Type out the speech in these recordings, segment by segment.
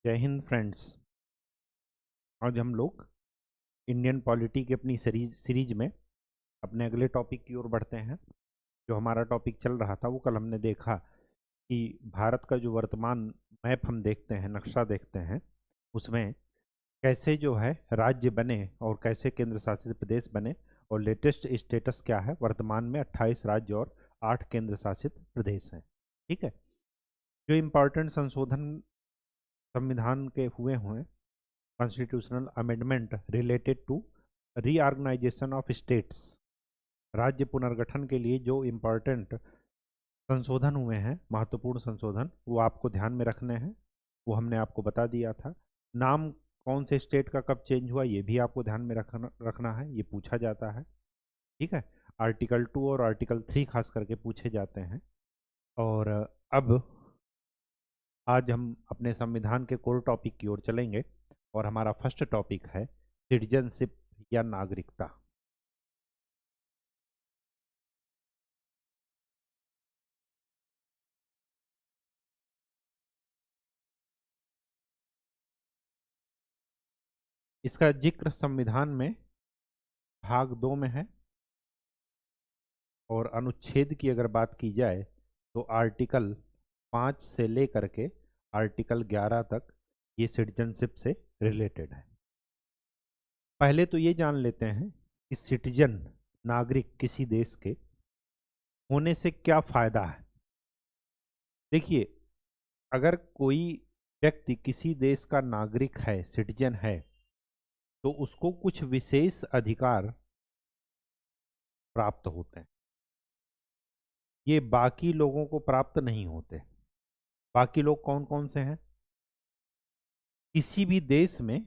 जय हिंद फ्रेंड्स। आज हम लोग इंडियन पॉलिटी की अपनी सीरीज में अपने अगले टॉपिक की ओर बढ़ते हैं। जो हमारा टॉपिक चल रहा था वो कल हमने देखा कि भारत का जो वर्तमान मैप हम देखते हैं, नक्शा देखते हैं, उसमें कैसे जो है राज्य बने और कैसे केंद्र शासित प्रदेश बने, और लेटेस्ट स्टेटस क्या है। वर्तमान में 28 राज्य और 8 केंद्र शासित प्रदेश हैं। ठीक है। जो इम्पोर्टेंट संशोधन संविधान के हुए हुए constitutional amendment related to reorganization of states, राज्य पुनर्गठन के लिए जो इम्पोर्टेंट संशोधन हुए हैं, महत्वपूर्ण संशोधन, वो आपको ध्यान में रखने हैं। वो हमने आपको बता दिया था। नाम कौन से स्टेट का कब चेंज हुआ ये भी आपको ध्यान में रखना है, ये पूछा जाता है। ठीक है। आर्टिकल 2 और आर्टिकल 3 खास करके पूछे जाते हैं। और अब आज हम अपने संविधान के कोर टॉपिक की ओर चलेंगे और हमारा फर्स्ट टॉपिक है सिटीजनशिप या नागरिकता। इसका जिक्र संविधान में भाग 2 में है, और अनुच्छेद की अगर बात की जाए तो आर्टिकल 5 से लेकर के आर्टिकल 11 तक ये सिटीजनशिप से रिलेटेड है। पहले तो ये जान लेते हैं कि सिटीजन, नागरिक किसी देश के होने से क्या फायदा है। देखिए, अगर कोई व्यक्ति किसी देश का नागरिक है, सिटीजन है, तो उसको कुछ विशेष अधिकार प्राप्त होते हैं। ये बाकी लोगों को प्राप्त नहीं होते। बाकी लोग कौन कौन से हैं? किसी भी देश में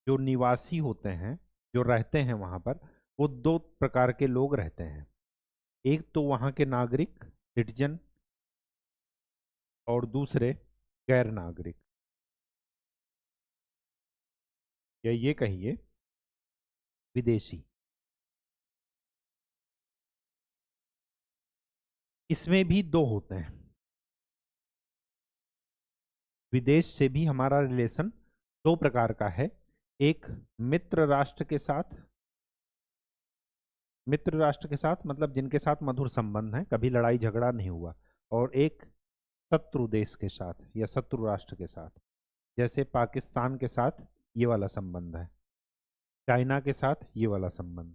जो निवासी होते हैं, जो रहते हैं वहां पर, वो दो प्रकार के लोग रहते हैं। एक तो वहां के नागरिक, सिटीजन, और दूसरे गैर नागरिक, या ये कहिए विदेशी। इसमें भी दो होते हैं। विदेश से भी हमारा रिलेशन दो प्रकार का है। एक मित्र राष्ट्र के साथ, मित्र राष्ट्र के साथ मतलब जिनके साथ मधुर संबंध है, कभी लड़ाई झगड़ा नहीं हुआ, और एक शत्रु देश के साथ या शत्रु राष्ट्र के साथ। जैसे पाकिस्तान के साथ ये वाला संबंध है, चाइना के साथ ये वाला संबंध,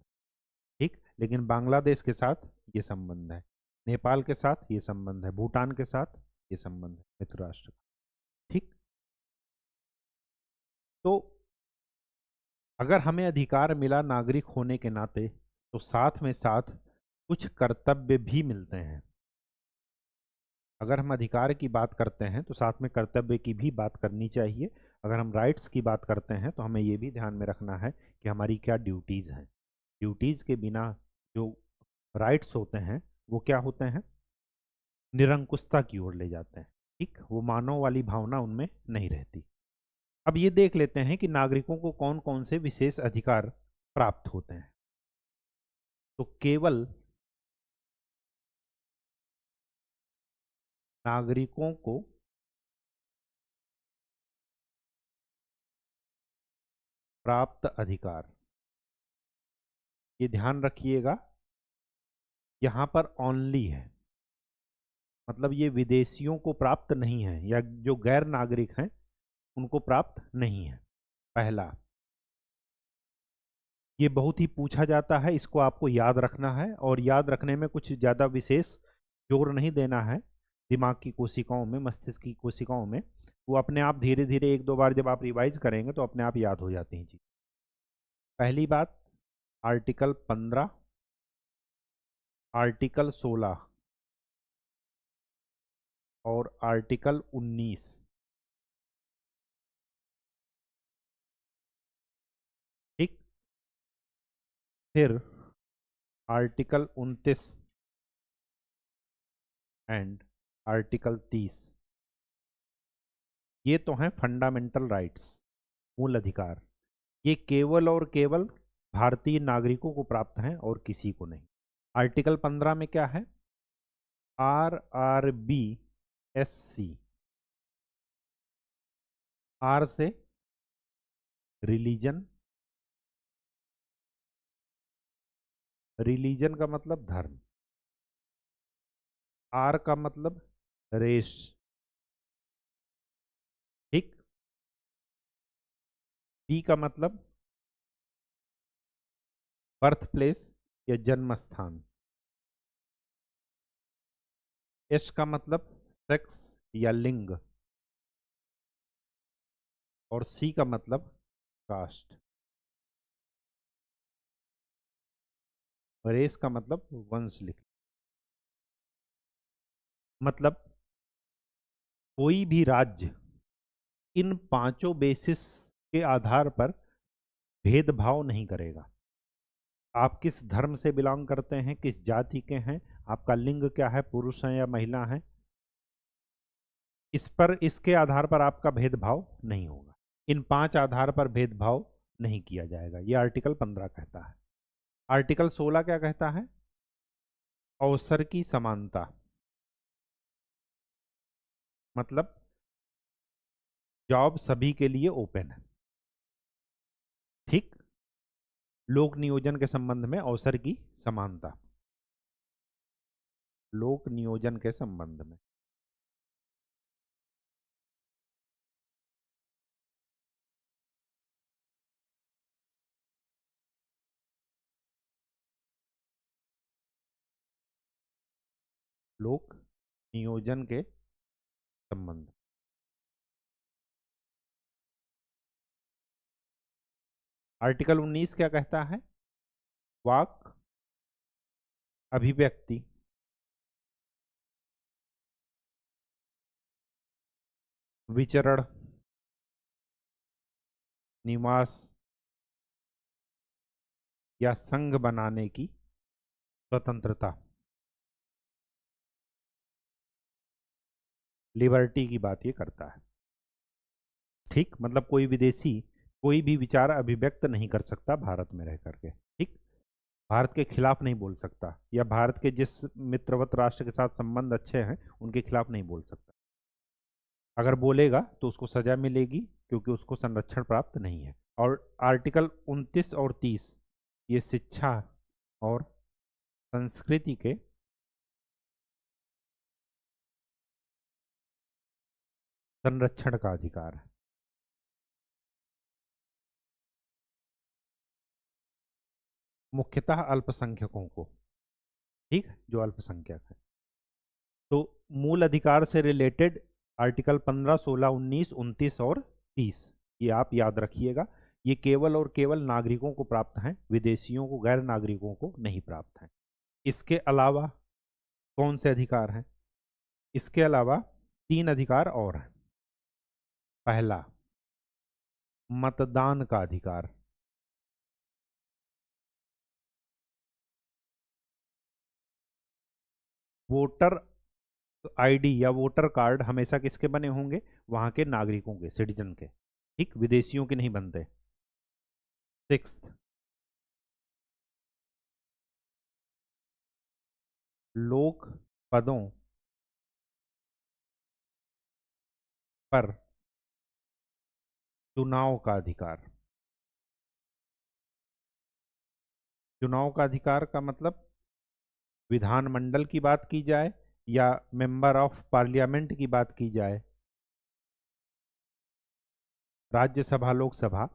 ठीक। लेकिन बांग्लादेश के साथ ये संबंध है, नेपाल के साथ ये संबंध है, भूटान के साथ ये संबंध है, मित्र राष्ट्र। ठीक। तो अगर हमें अधिकार मिला नागरिक होने के नाते, तो साथ में साथ कुछ कर्तव्य भी मिलते हैं। अगर हम अधिकार की बात करते हैं तो साथ में कर्तव्य की भी बात करनी चाहिए। अगर हम राइट्स की बात करते हैं तो हमें ये भी ध्यान में रखना है कि हमारी क्या ड्यूटीज़ हैं। ड्यूटीज़ के बिना जो राइट्स होते हैं वो क्या होते हैं? निरंकुशता की ओर ले जाते हैं। ठीक, वो मानव वाली भावना उनमें नहीं रहती। अब ये देख लेते हैं कि नागरिकों को कौन कौन से विशेष अधिकार प्राप्त होते हैं। तो केवल नागरिकों को प्राप्त अधिकार, ये ध्यान रखिएगा, यहाँ पर ओनली है। मतलब ये विदेशियों को प्राप्त नहीं है, या जो गैर नागरिक हैं उनको प्राप्त नहीं है। पहला, ये बहुत ही पूछा जाता है, इसको आपको याद रखना है, और याद रखने में कुछ ज़्यादा विशेष जोर नहीं देना है। दिमाग की कोशिकाओं में, मस्तिष्क की कोशिकाओं में, वो अपने आप धीरे धीरे एक दो बार जब आप रिवाइज करेंगे तो अपने आप याद हो जाती हैं चीज़। पहली बात, आर्टिकल 15, आर्टिकल 16 और आर्टिकल 19। ठीक। फिर आर्टिकल 29 एंड आर्टिकल 30। ये तो हैं फंडामेंटल राइट्स, मूल अधिकार। ये केवल और केवल भारतीय नागरिकों को प्राप्त हैं और किसी को नहीं। आर्टिकल 15 में क्या है? RRB SC, आर से रिलीजन, रिलीजन का मतलब धर्म, आर का मतलब रेस, ठीक। पी का मतलब बर्थ प्लेस या जन्म स्थान, एस का मतलब सेक्स या लिंग, और सी का मतलब कास्ट, रेस का मतलब वंश लिख। मतलब कोई भी राज्य इन पांचों बेसिस के आधार पर भेदभाव नहीं करेगा। आप किस धर्म से बिलोंग करते हैं, किस जाति के हैं, आपका लिंग क्या है, पुरुष है या महिला है, इस पर, इसके आधार पर आपका भेदभाव नहीं होगा। इन पांच आधार पर भेदभाव नहीं किया जाएगा, ये आर्टिकल 15 कहता है। आर्टिकल 16 क्या कहता है? अवसर की समानता। मतलब जॉब सभी के लिए ओपन है, ठीक। लोक नियोजन के संबंध में अवसर की समानता, लोक नियोजन के संबंध में। लोक नियोजन के संबंध। आर्टिकल 19 क्या कहता है? वाक अभिव्यक्ति, विचरण, निवास या संघ बनाने की स्वतंत्रता, लिबर्टी की बात ये करता है, ठीक। मतलब कोई विदेशी कोई भी विचार अभिव्यक्त नहीं कर सकता भारत में रह करके, ठीक। भारत के खिलाफ नहीं बोल सकता, या भारत के जिस मित्रवत राष्ट्र के साथ संबंध अच्छे हैं उनके खिलाफ नहीं बोल सकता। अगर बोलेगा तो उसको सजा मिलेगी, क्योंकि उसको संरक्षण प्राप्त नहीं है। और आर्टिकल 29 और 30 ये शिक्षा और संस्कृति के संरक्षण का अधिकार है। मुख्यतः अल्पसंख्यकों को, ठीक, जो अल्पसंख्यक है। तो मूल अधिकार से रिलेटेड आर्टिकल 15, 16, 19, 29 और 30 ये आप याद रखिएगा। ये केवल और केवल नागरिकों को प्राप्त हैं, विदेशियों को, गैर नागरिकों को नहीं प्राप्त हैं। इसके अलावा कौन से अधिकार हैं? इसके अलावा तीन अधिकार और हैं। पहला, मतदान का अधिकार। वोटर आईडी या वोटर कार्ड हमेशा किसके बने होंगे? वहां के नागरिकों के, सिटीजन के, ठीक, विदेशियों के नहीं बनते। सिक्स, लोक पदों पर चुनाव का अधिकार। चुनाव का अधिकार का मतलब विधानमंडल की बात की जाए या मेंबर ऑफ पार्लियामेंट की बात की जाए, राज्यसभा, लोकसभा,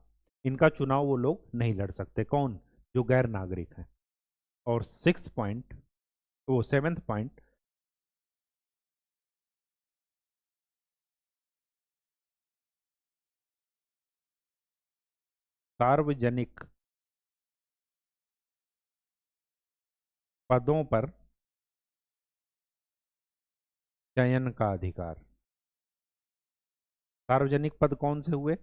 इनका चुनाव वो लोग नहीं लड़ सकते। कौन? जो गैर नागरिक हैं। और सिक्स पॉइंट, वो सेवेंथ पॉइंट, सार्वजनिक पदों पर चयन का अधिकार। सार्वजनिक पद कौन से हुए?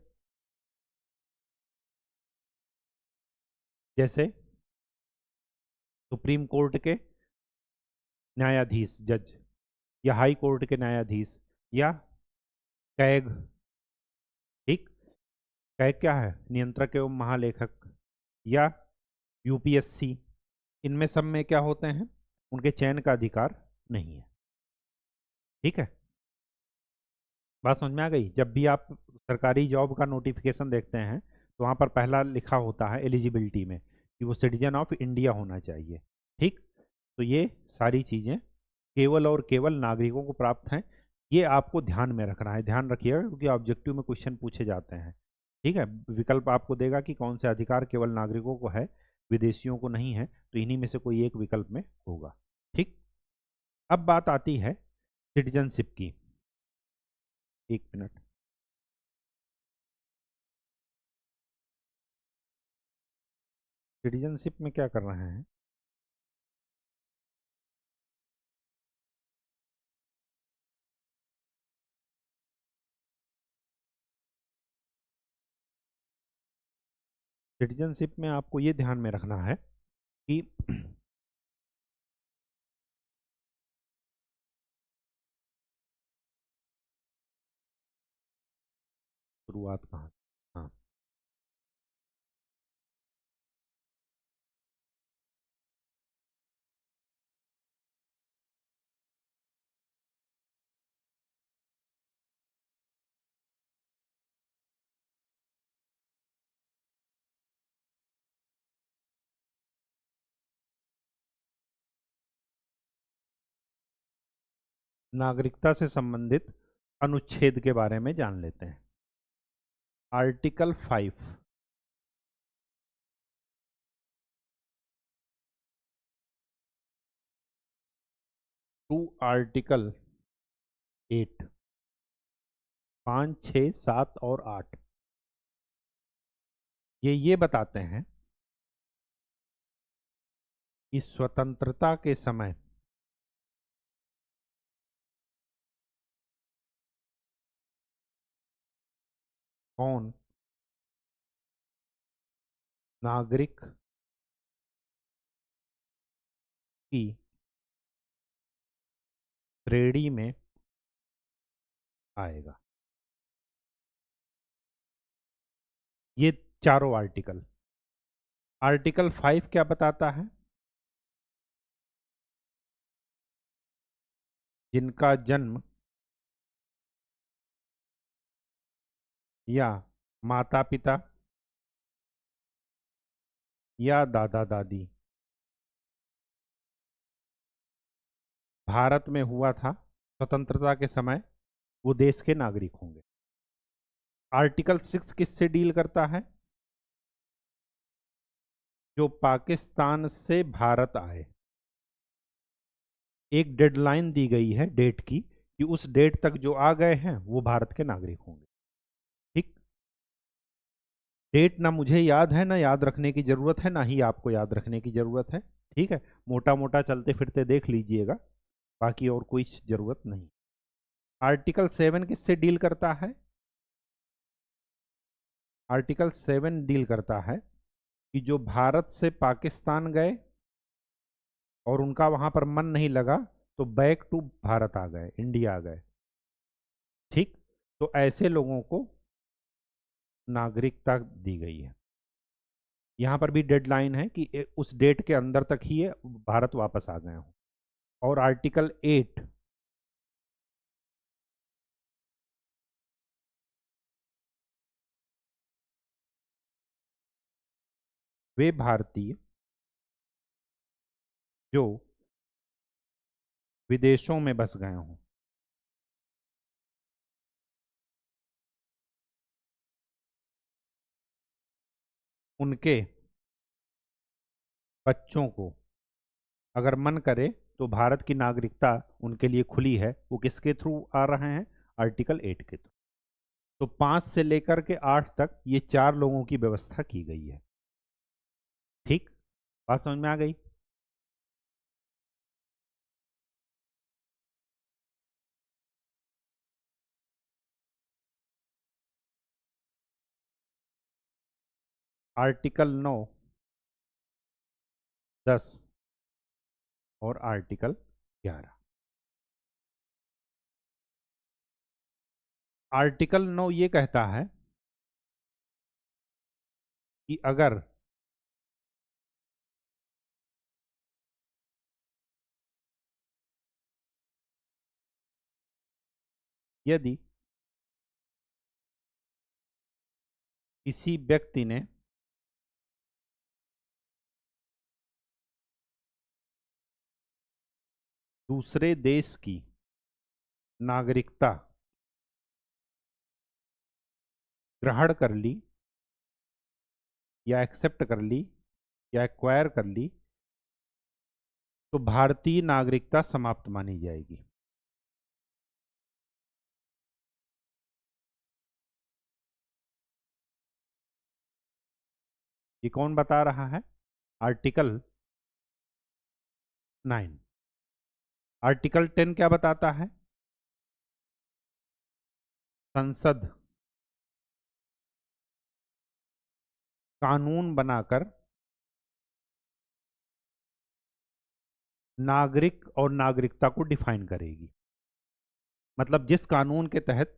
जैसे सुप्रीम कोर्ट के न्यायाधीश, जज, या हाई कोर्ट के न्यायाधीश, या कैग, ठीक। कैग क्या है? नियंत्रक एवं महालेखक, या यूपीएससी। इनमें सब में क्या होते हैं? उनके चयन का अधिकार नहीं है, ठीक है। बात समझ में आ गई? जब भी आप सरकारी जॉब का नोटिफिकेशन देखते हैं तो वहाँ पर पहला लिखा होता है एलिजिबिलिटी में कि वो सिटीजन ऑफ इंडिया होना चाहिए। ठीक, तो ये सारी चीज़ें केवल और केवल नागरिकों को प्राप्त हैं। ये आपको ध्यान में रखना है, ध्यान रखिएगा, क्योंकि ऑब्जेक्टिव में क्वेश्चन पूछे जाते हैं। ठीक है, विकल्प आपको देगा कि कौन से अधिकार केवल नागरिकों को है, विदेशियों को नहीं है, तो इन्हीं में से कोई एक विकल्प में होगा। ठीक, अब बात आती है सिटीजनशिप की। एक मिनट, सिटीजनशिप में क्या कर रहे हैं? सिटीजनशिप में आपको ये ध्यान में रखना है कि शुरुआत कहाँ से? हाँ, नागरिकता से संबंधित अनुच्छेद के बारे में जान लेते हैं। आर्टिकल 5, टू आर्टिकल 8, 5, 6, 7 और 8 ये बताते हैं कि स्वतंत्रता के समय कौन नागरिक की श्रेणी में आएगा। ये चारों आर्टिकल। आर्टिकल 5 क्या बताता है? जिनका जन्म या माता पिता या दादा दादी भारत में हुआ था स्वतंत्रता के समय, वो देश के नागरिक होंगे। आर्टिकल 6 किससे डील करता है? जो पाकिस्तान से भारत आए। एक डेडलाइन दी गई है डेट की कि उस डेट तक जो आ गए हैं वो भारत के नागरिक होंगे। ठीक, डेट ना मुझे याद है, ना याद रखने की जरूरत है, ना ही आपको याद रखने की जरूरत है। ठीक है, मोटा मोटा चलते फिरते देख लीजिएगा, बाकी और कोई जरूरत नहीं। आर्टिकल 7 किससे डील करता है? आर्टिकल 7 डील करता है कि जो भारत से पाकिस्तान गए और उनका वहां पर मन नहीं लगा, तो बैक टू भारत आ गए, इंडिया आ गए। ठीक, तो ऐसे लोगों को नागरिकता दी गई है। यहाँ पर भी डेडलाइन है कि उस डेट के अंदर तक ही ये भारत वापस आ गए हों। और आर्टिकल 8, वे भारतीय जो विदेशों में बस गए हों, उनके बच्चों को अगर मन करे तो भारत की नागरिकता उनके लिए खुली है। वो किसके थ्रू आ रहे हैं? आर्टिकल 8 के थ्रू। तो 5 से लेकर के 8 तक ये चार लोगों की व्यवस्था की गई है। ठीक, बात समझ में आ गई? आर्टिकल 9, 10 और आर्टिकल 11। आर्टिकल 9 ये कहता है कि अगर यदि किसी व्यक्ति ने दूसरे देश की नागरिकता ग्रहण कर ली या एक्सेप्ट कर ली या एक्वायर कर ली तो भारतीय नागरिकता समाप्त मानी जाएगी। ये कौन बता रहा है? आर्टिकल 9। आर्टिकल 10 क्या बताता है? संसद कानून बनाकर नागरिक और नागरिकता को डिफाइन करेगी। मतलब जिस कानून के तहत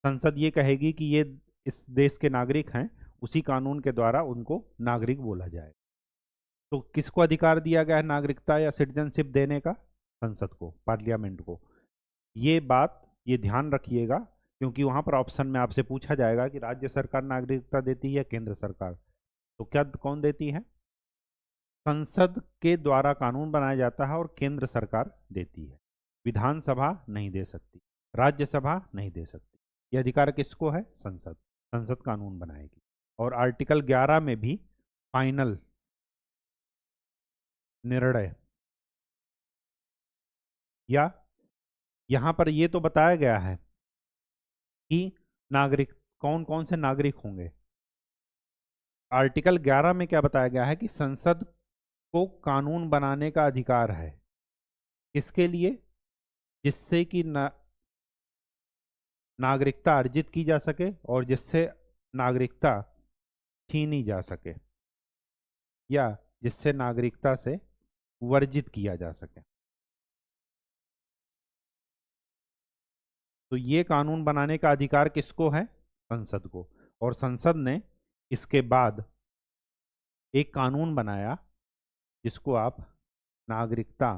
संसद ये कहेगी कि ये इस देश के नागरिक हैं, उसी कानून के द्वारा उनको नागरिक बोला जाए। तो किसको अधिकार दिया गया है नागरिकता या सिटीजनशिप देने का? संसद को, पार्लियामेंट को। ये बात ये ध्यान रखिएगा, क्योंकि वहां पर ऑप्शन में आपसे पूछा जाएगा कि राज्य सरकार नागरिकता देती है या केंद्र सरकार। तो क्या कौन देती है? संसद के द्वारा कानून बनाया जाता है और केंद्र सरकार देती है। विधानसभा नहीं दे सकती, राज्यसभा नहीं दे सकती। यह अधिकार किसको है? संसद। संसद कानून बनाएगी। और आर्टिकल 11 में भी फाइनल निर्णय, या यहां पर यह तो बताया गया है कि नागरिक कौन कौन से नागरिक होंगे। आर्टिकल 11 में क्या बताया गया है कि संसद को कानून बनाने का अधिकार है। किसके लिए? जिससे कि नागरिकता अर्जित की जा सके और जिससे नागरिकता छीनी जा सके, या जिससे नागरिकता से वर्जित किया जा सके। तो ये कानून बनाने का अधिकार किसको है? संसद को। और संसद ने इसके बाद एक कानून बनाया जिसको आप नागरिकता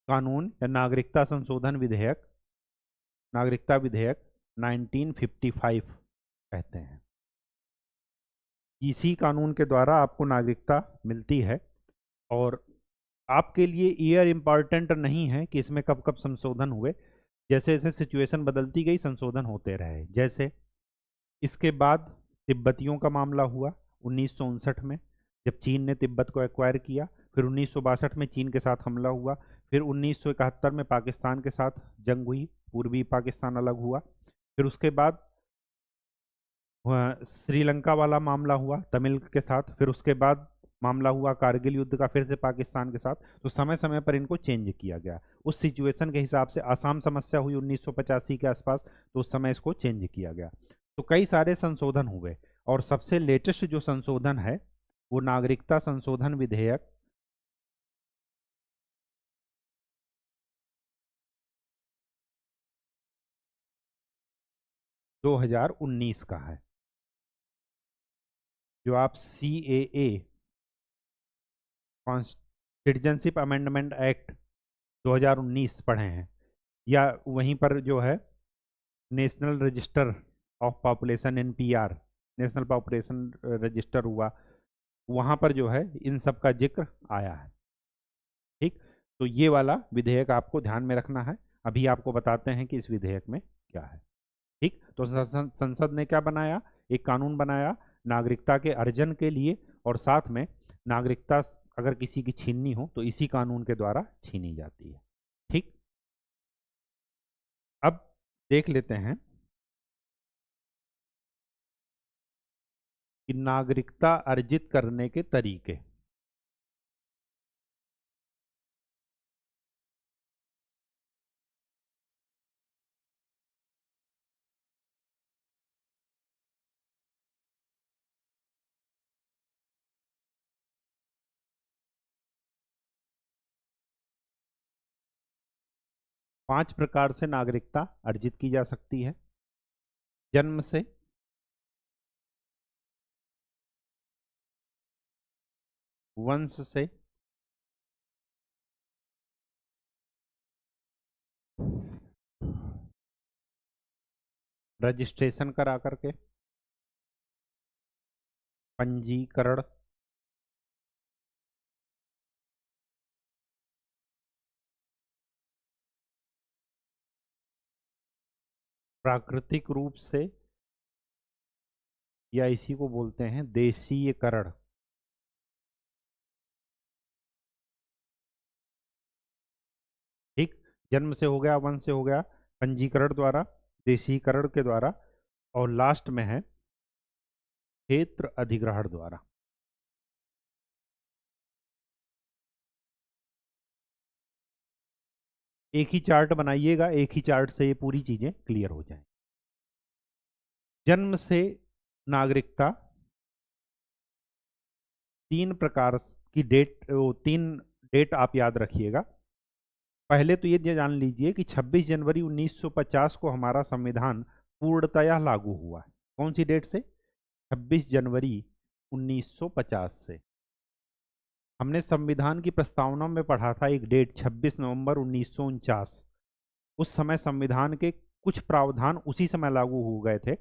कानून या नागरिकता संशोधन विधेयक, नागरिकता विधेयक 1955 कहते हैं। इसी कानून के द्वारा आपको नागरिकता मिलती है। और आपके लिए ईयर इम्पॉर्टेंट नहीं है कि इसमें कब कब संशोधन हुए। जैसे जैसे सिचुएशन बदलती गई संशोधन होते रहे। जैसे इसके बाद तिब्बतियों का मामला हुआ 1959 में, जब चीन ने तिब्बत को एक्वायर किया। फिर 1962 में चीन के साथ हमला हुआ। फिर 1971 में पाकिस्तान के साथ जंग हुई, पूर्वी पाकिस्तान अलग हुआ। फिर उसके बाद श्रीलंका वाला मामला हुआ तमिल के साथ। फिर उसके बाद मामला हुआ कारगिल युद्ध का, फिर से पाकिस्तान के साथ। तो समय समय पर इनको चेंज किया गया। उस सिचुएशन के हिसाब से आसाम समस्या हुई 1985 के आसपास, तो उस समय इसको चेंज किया गया। तो कई सारे संशोधन हुए। और सबसे लेटेस्ट जो संशोधन है वो नागरिकता संशोधन विधेयक 2019 का है। जो आप CAA, सिटीजनशिप अमेंडमेंट एक्ट 2019 पढ़े हैं, या वहीं पर जो है national register of population NPR, national population register हुआ, वहाँ पर जो है इन सब का जिक्र आया है। ठीक, तो ये वाला विधेयक आपको ध्यान में रखना है। अभी आपको बताते हैं कि इस विधेयक में क्या है। ठीक, तो संसद ने क्या बनाया? एक कानून बनाया नागरिकता के अर्जन के लिए, और साथ में नागरिकता अगर किसी की छीननी हो तो इसी कानून के द्वारा छीनी जाती है। ठीक, अब देख लेते हैं कि नागरिकता अर्जित करने के तरीके। पांच प्रकार से नागरिकता अर्जित की जा सकती है। जन्म से, वंश से, रजिस्ट्रेशन करा करके, पंजीकरण, प्राकृतिक रूप से, या इसी को बोलते हैं देशीयकरण। ठीक, जन्म से हो गया, वंश से हो गया, पंजीकरण द्वारा, देशीकरण के द्वारा, और लास्ट में है क्षेत्र अधिग्रहण द्वारा। एक ही चार्ट बनाइएगा, एक ही चार्ट से ये पूरी चीजें क्लियर हो जाएं। जन्म से नागरिकता, तीन प्रकार की डेट, तीन डेट आप याद रखिएगा। पहले तो ये जान लीजिए कि 26 जनवरी 1950 को हमारा संविधान पूर्णतया लागू हुआ है। कौन सी डेट से? 26 जनवरी 1950 से। हमने संविधान की प्रस्तावना में पढ़ा था एक डेट 26 नवंबर 1949। उस समय संविधान के कुछ प्रावधान उसी समय लागू हो गए थे,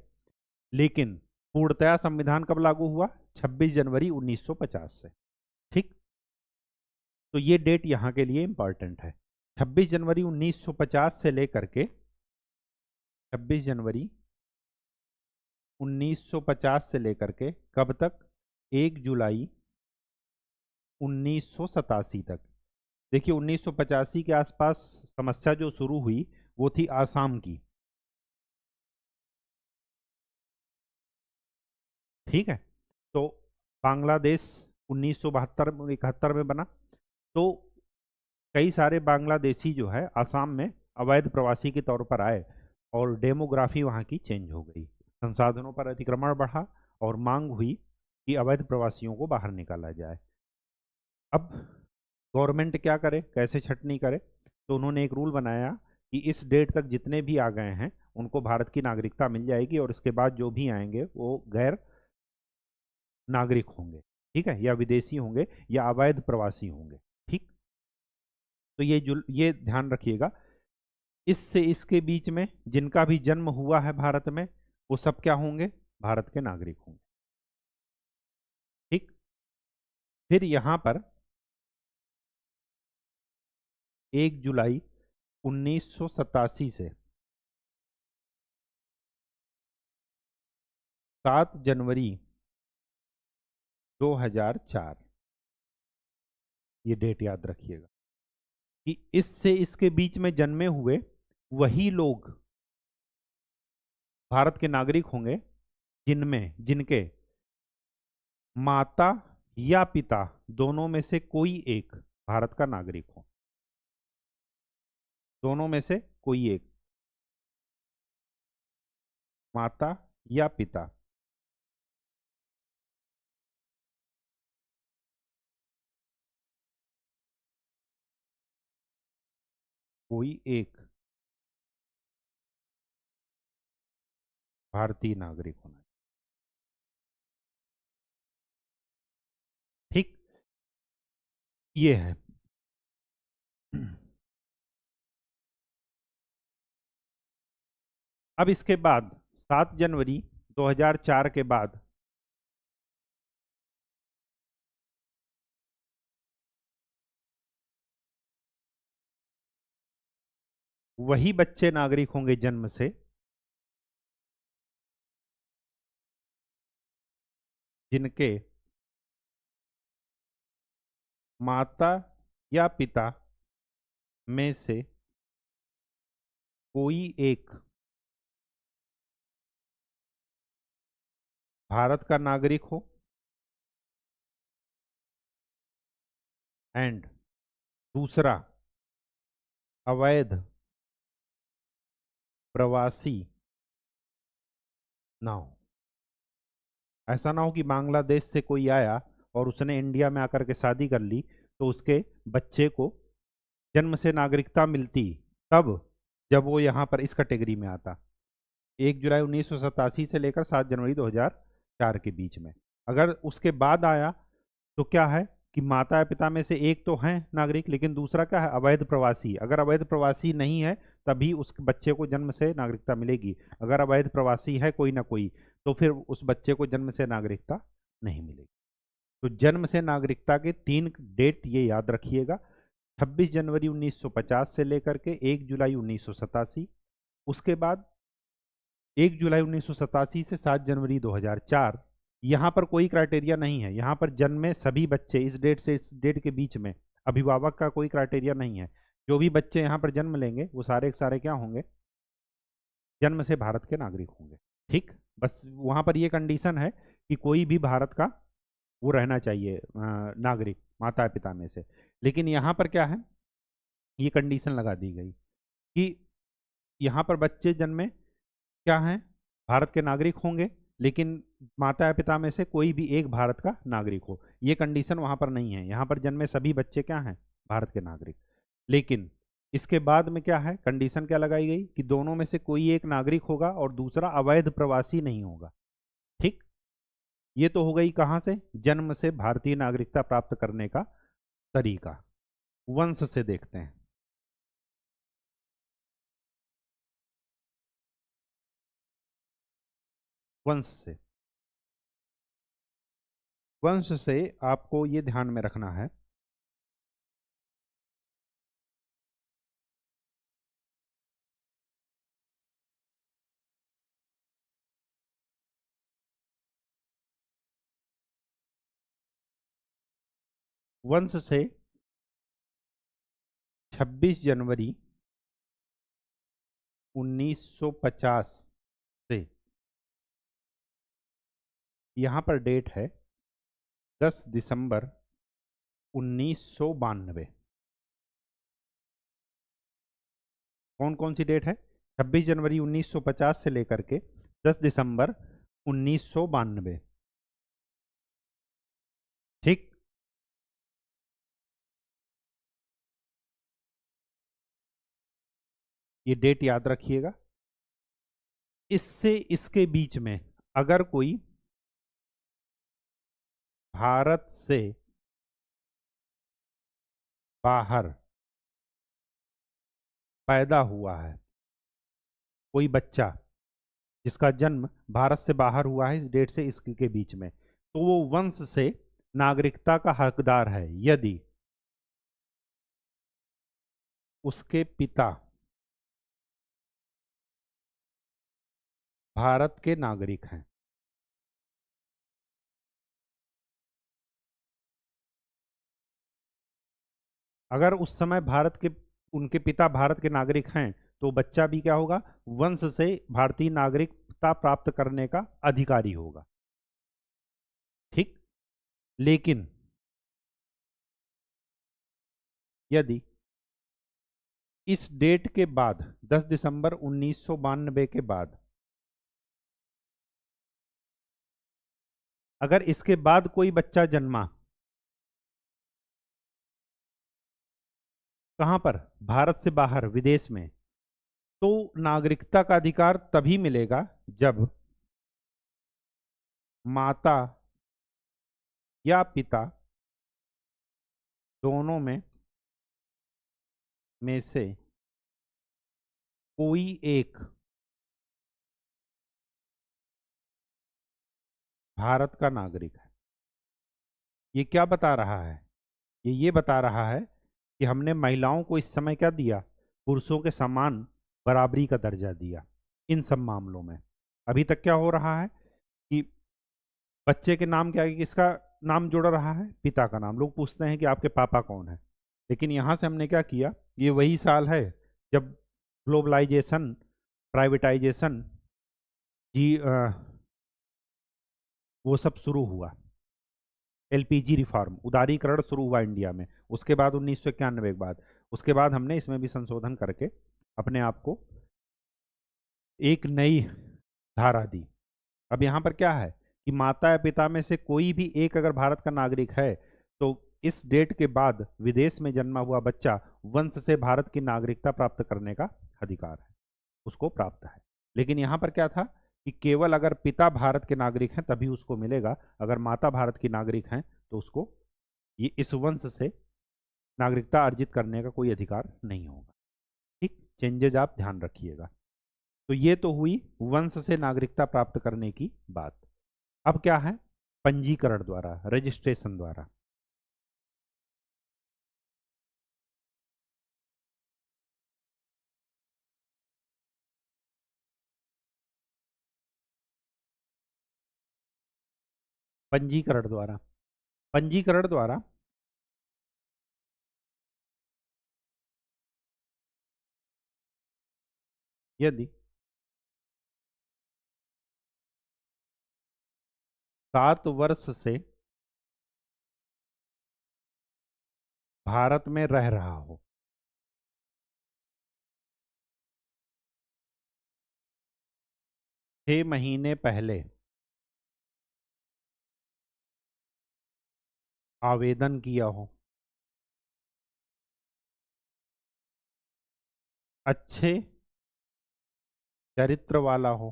लेकिन पूर्णतया संविधान कब लागू हुआ? 26 जनवरी 1950 से। ठीक, तो ये डेट यहाँ के लिए इंपॉर्टेंट है। 26 जनवरी 1950 से लेकर के 26 जनवरी 1950 से लेकर के कब तक? 1 जुलाई 1987 तक। देखिए 1985 के आसपास समस्या जो शुरू हुई वो थी आसाम की। ठीक है, तो बांग्लादेश 1972-71 में बना, तो कई सारे बांग्लादेशी जो है आसाम में अवैध प्रवासी के तौर पर आए और डेमोग्राफी वहाँ की चेंज हो गई। संसाधनों पर अतिक्रमण बढ़ा और मांग हुई कि अवैध प्रवासियों को बाहर निकाला जाए। अब गवर्नमेंट क्या करे, कैसे छटनी करे? तो उन्होंने एक रूल बनाया कि इस डेट तक जितने भी आ गए हैं उनको भारत की नागरिकता मिल जाएगी, और इसके बाद जो भी आएंगे वो गैर नागरिक होंगे, ठीक है, या विदेशी होंगे या अवैध प्रवासी होंगे। ठीक, तो ये ध्यान रखिएगा। इससे इसके बीच में जिनका भी जन्म हुआ है भारत में वो सब क्या होंगे? भारत के नागरिक होंगे। ठीक, फिर यहां पर 1 जुलाई 1987 से 7 जनवरी 2004, ये डेट याद रखिएगा कि इससे इसके बीच में जन्मे हुए वही लोग भारत के नागरिक होंगे जिनके माता या पिता दोनों में से कोई एक भारत का नागरिक हो। दोनों में से कोई एक, माता या पिता। कोई एक भारतीय नागरिक होना। ठीक, ये है। अब इसके बाद 7 जनवरी 2004 के बाद वही बच्चे नागरिक होंगे जन्म से जिनके माता या पिता में से कोई एक भारत का नागरिक हो एंड दूसरा अवैध प्रवासी ना हो। ऐसा ना हो कि बांग्लादेश से कोई आया और उसने इंडिया में आकर के शादी कर ली तो उसके बच्चे को जन्म से नागरिकता मिलती तब जब वो यहाँ पर इस कैटेगरी में आता। 1 जुलाई 1987 से लेकर 7 जनवरी 2004 के बीच में। अगर उसके बाद आया तो क्या है कि माता या पिता में से एक तो हैं नागरिक, लेकिन दूसरा क्या है, अवैध प्रवासी। अगर अवैध प्रवासी नहीं है तभी उस बच्चे को जन्म से नागरिकता मिलेगी। अगर अवैध प्रवासी है कोई ना कोई तो फिर उस बच्चे को जन्म से नागरिकता नहीं मिलेगी। तो जन्म से नागरिकता के 3 डेट ये याद रखिएगा, 26 जनवरी 1950 से लेकर के 1 जुलाई 1987, उसके बाद 1 जुलाई 1987 से 7 जनवरी 2004। यहाँ पर कोई क्राइटेरिया नहीं है, यहाँ पर जन्मे सभी बच्चे इस डेट से इस डेट के बीच में, अभिभावक का कोई क्राइटेरिया नहीं है। जो भी बच्चे यहाँ पर जन्म लेंगे वो सारे के सारे क्या होंगे, जन्म से भारत के नागरिक होंगे। ठीक, बस वहाँ पर ये कंडीशन है कि कोई भी भारत का वो रहना चाहिए नागरिक माता पिता में से। लेकिन यहाँ पर क्या है, ये कंडीशन लगा दी गई कि यहाँ पर बच्चे जन्मे क्या हैं, भारत के नागरिक होंगे, लेकिन माता या पिता में से कोई भी एक भारत का नागरिक हो। ये कंडीशन वहाँ पर नहीं है, यहाँ पर जन्मे सभी बच्चे क्या हैं, भारत के नागरिक। लेकिन इसके बाद में क्या है, कंडीशन क्या लगाई गई कि दोनों में से कोई एक नागरिक होगा और दूसरा अवैध प्रवासी नहीं होगा। ठीक, ये तो हो गई कहाँ से, जन्म से भारतीय नागरिकता प्राप्त करने का तरीका। वंश से देखते हैं। वंश से, वंश से आपको ये ध्यान में रखना है, वंश से 26 जनवरी 1950 से यहाँ पर डेट है 10 दिसंबर 1992। कौन कौन सी डेट है, 26 जनवरी 1950 से लेकर के 10 दिसंबर 1992। ठीक, ये डेट याद रखिएगा। इससे इसके बीच में अगर कोई भारत से बाहर पैदा हुआ है, कोई बच्चा जिसका जन्म भारत से बाहर हुआ है इस डेट से इसके बीच में, तो वो वंश से नागरिकता का हकदार है यदि उसके पिता भारत के नागरिक हैं। अगर उस समय भारत के उनके पिता भारत के नागरिक हैं तो बच्चा भी क्या होगा, वंश से भारतीय नागरिकता प्राप्त करने का अधिकारी होगा। ठीक, लेकिन यदि इस डेट के बाद 10 दिसंबर 1992 के बाद अगर इसके बाद कोई बच्चा जन्मा, कहां पर, भारत से बाहर विदेश में, तो नागरिकता का अधिकार तभी मिलेगा जब माता या पिता दोनों में से कोई एक भारत का नागरिक है। ये क्या बता रहा है, ये बता रहा है कि हमने महिलाओं को इस समय क्या दिया, पुरुषों के समान बराबरी का दर्जा दिया इन सब मामलों में। अभी तक क्या हो रहा है कि बच्चे के नाम के आगे किसका नाम जुड़ रहा है, पिता का नाम। लोग पूछते हैं कि आपके पापा कौन है, लेकिन यहाँ से हमने क्या किया, ये वही साल है जब ग्लोबलाइजेशन, प्राइवेटाइजेशन जी वो सब शुरू हुआ, एलपीजी रिफॉर्म, उदारीकरण शुरू हुआ इंडिया में। उसके बाद 1991 के बाद, उसके बाद हमने इसमें भी संशोधन करके अपने आप को एक नई धारा दी। अब यहाँ पर क्या है कि माता या पिता में से कोई भी एक अगर भारत का नागरिक है तो इस डेट के बाद विदेश में जन्मा हुआ बच्चा वंश से भारत की नागरिकता प्राप्त करने का अधिकार है, उसको प्राप्त है। लेकिन यहाँ पर क्या था कि केवल अगर पिता भारत के नागरिक हैं तभी उसको मिलेगा, अगर माता भारत की नागरिक हैं तो उसको ये इस वंश से नागरिकता अर्जित करने का कोई अधिकार नहीं होगा। ठीक, चेंजेज आप ध्यान रखिएगा। तो ये तो हुई वंश से नागरिकता प्राप्त करने की बात। अब क्या है? पंजीकरण द्वारा, रजिस्ट्रेशन द्वारा। पंजीकरण द्वारा, पंजीकरण द्वारा यदि 7 वर्ष से भारत में रह रहा हो, 6 महीने पहले आवेदन किया हो, अच्छे चरित्र वाला हो,